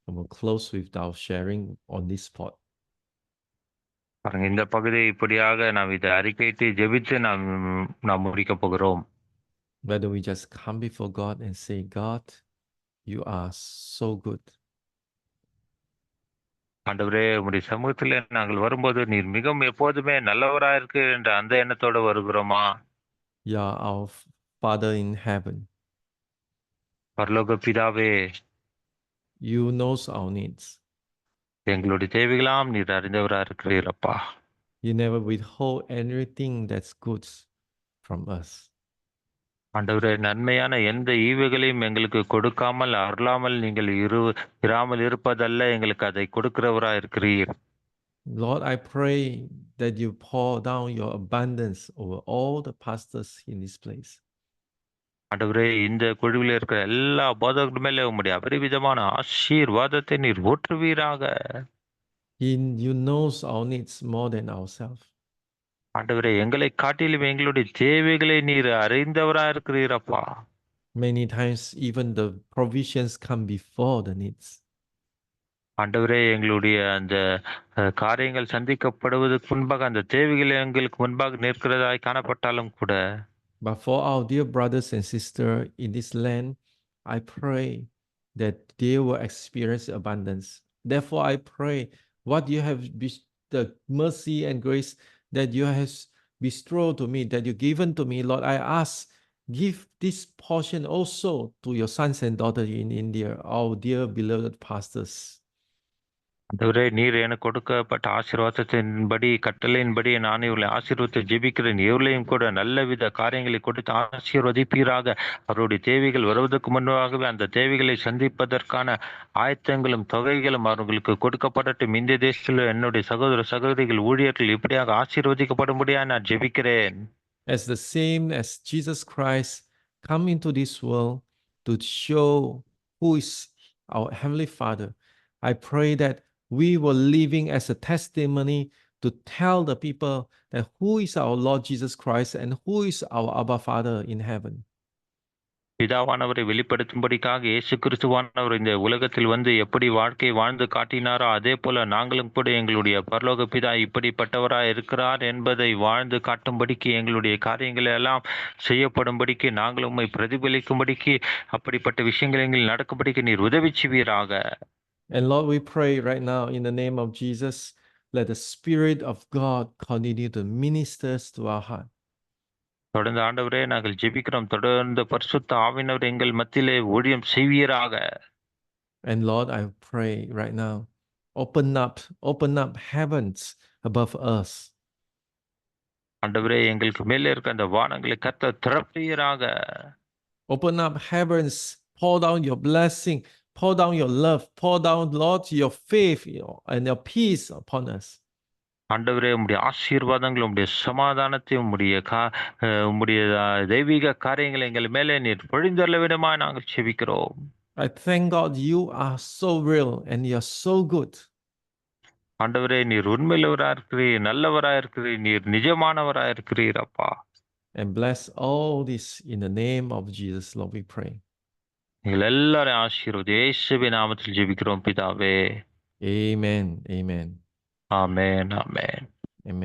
and we'll close with our sharing on this spot. பாருங்க, இந்த பகுதியை இப்படியாக நாம் இதை அறிக்கையிட்டு ஜெபித்து நாம் முடிக்க போகிறோம். Why don't we just come before God and say, God, you are so good. ஆண்டவரே, உம்முடைய சமூகத்தில் நாங்கள் வரும்போது நீர் மிகவும் எப்போதுமே நல்லவராக இருக்கு என்ற அந்த எண்ணத்தோடு வருகிறோமா? You are our Father in heaven. பரலோக பிதாவே, You knows our needs. எங்களுடைய தேவைகளாம் நீர் அறிந்தவராக இருக்கிறீரப்பா. You never withhold anything that's good from us. ஆண்டவரே, நன்மையான எந்த ஈவுகளையும் எங்களுக்கு கொடுக்காமல் அருளாமல் நீங்கள் இராமல் இருப்பதல்ல, எங்களுக்கு அதை கொடுக்கிறவராக இருக்கிறீர். Lord, I pray that you pour down your abundance over all the pastors in this place. ஆண்டவரே, இந்த குழுவில் இருக்கிற எல்லா போதகர்கள் மேலே உம்முடைய அபரிவிதமான ஆசீர்வாதத்தை நீர் ஊற்றுவீராக. You knows our needs more than ourselves. ஆண்டவரே, எங்களை காட்டிலும் எங்களுடைய தேவைகளை நீர் அறிந்தவராக இருக்கிறீரப்பா. Many times even the provisions come before the needs. ஆண்டவரே, எங்களுடைய அந்த காரியங்கள் சந்திக்கப்படுவதற்கு முன்பாக அந்த தேவைகள் எங்களுக்கு முன்பாக நிற்கிறதாய் காணப்பட்டாலும் கூட. But for our dear brothers and sisters in this land, I pray that they will experience abundance. Therefore, I pray what you have the mercy and grace that you have bestow to me, that you've given to me, Lord, I ask, give this portion also to your sons and daughters in India, our dear beloved pastors. ஆண்டவரே, நீர் எனக்கு கொடுக்கப்பட்ட ஆசீர்வாதத்தின்படி, கட்டளையின்படி நான் இவர்களை ஆசீர்வதித்து ஜெபிக்கிறேன். இவர்களையும் கூட நல்லவித காரியங்களை கொடுத்து ஆசீர்வதிப்பீராக. அவருடைய தேவைகள் வருவதற்கு முன்பாகவே அந்த தேவைகளை சந்திப்பதற்கான ஆயத்தங்களும் தொகைகளும் அவர்களுக்கு கொடுக்கப்படட்டும். இந்திய தேசத்தில் என்னுடைய சகோதர சகோதரிகள் ஊழியர்கள் இப்படியாக ஆசீர்வதிக்கப்படும்படியாக நான் ஜெபிக்கிறேன். As the same as Jesus Christ come into this world to show who is our Heavenly Father, I pray that we were living as a testimony to tell the people that who is our Lord Jesus Christ and who is our Abba Father in heaven. பிதாவானவரை வெளிப்படுத்தும்படிக்காக இயேசு கிறிஸ்துவானவர் இந்த உலகத்தில் வந்து எப்படி வாழ்க்கை வாழ்ந்து காட்டினாரோ அதே போல நாங்களும் கூட எங்களுடைய பரலோக பிதா இப்படிப்பட்டவராய் இருக்கிறார் என்பதை வாழ்ந்து காட்டும்படிக்கு, எங்களுடைய காரியங்களை எல்லாம் செய்யப்படும்படிக்கு, நாங்களும் உம்மை பிரதிபலிக்கும்படிக்கு, அப்படிப்பட்ட விஷயங்கள் எங்கள் நடக்கும்படிக்கு நீர் உதவி செய்வீராக. And Lord, we pray right now in the name of Jesus, let the Spirit of God continue to minister to our heart. தொடர்ந்து ஆண்டவரே நாங்கள் ஜெபிக்கிறோம். தொடர்ந்து பரிசுத்த ஆவியானவர் எங்கள் மத்தியிலே ஊழியம் செய்வீராக. And Lord, I pray right now, open up heavens above us. ஆண்டவரே, எங்களுக்கு மேலே இருக்க அந்த வானங்களை கர்த்தர் திறப்பீராக. Open up heavens, pour down your blessing, pour down your love, pour down, Lord, your faith, and your peace upon us. ஆண்டவரே, உம்முடைய ஆசீர்வாதங்கள், உம்முடைய சமாதானத்தை, உம்முடைய தெய்வீக காரியங்களை எங்கள் மேலே நீர் பொழிந்தள்ள விதமாய் நாங்கள் செபிக்கிறோம். I thank God you are so real and you are so good. ஆண்டவரே, நீர் உண்மையுள்ளவராக இருக்கிறீர், நல்லவராக இருக்கிறீர், நீர் நிஜமானவராக இருக்கிறீர் அப்பா. And bless all this in the name of Jesus, Lord, we pray. நீங்கள் எல்லாரையும் ஆசீர்வதி இயேசுவின் நாமத்தில் ஜெபிக்கிறோம் பிதாவே. Amen. Amen. ஆமென், ஆமென். Amen.